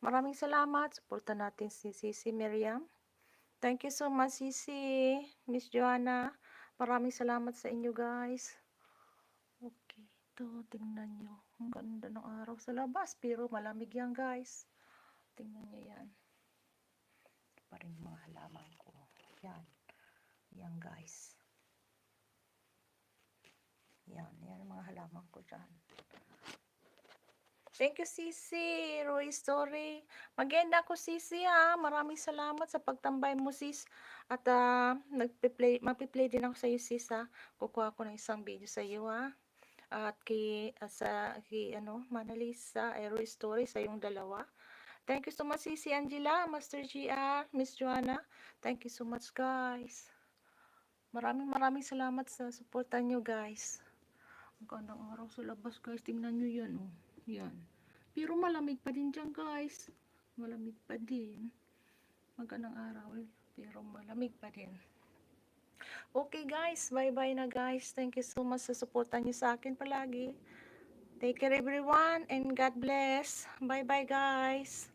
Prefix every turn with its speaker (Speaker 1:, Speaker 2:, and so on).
Speaker 1: Maraming salamat. Suporta natin si Sisi Miriam. Thank you so much, Sisi. Miss Joanna. Maraming salamat sa inyo, guys. Okay, ito, tingnan nyo. Ang ganda ng araw sa labas, pero malamig yan, guys. Tingnan nyo yan. Ito pa rin mga halaman ko. Yan. Yan, guys. Yan ang mga halaman ko dyan. Thank you, Sisi. Roy Story. Maganda ako, Sisi, ha. Maraming salamat sa pagtambay mo, sis. At mapiplay din ako sa iyo, sis, ha. Kukuha ko ng isang video sa iyo, ha. At kay Manalisa, Roy Story, sa yung dalawa. Thank you so much, Sisi Angela, Master GR, Miss Joanna. Thank you so much, guys. Maraming salamat sa suporta nyo, guys. Ang gandang araw sa labas, guys. Tingnan nyo yan, oh. Yan. Pero malamig pa din dyan, guys. Malamig pa din. Magandang araw, pero malamig pa din. Okay, guys. Bye-bye na, guys. Thank you so much sa suporta nyo sa akin palagi. Take care, everyone, and God bless. Bye-bye, guys.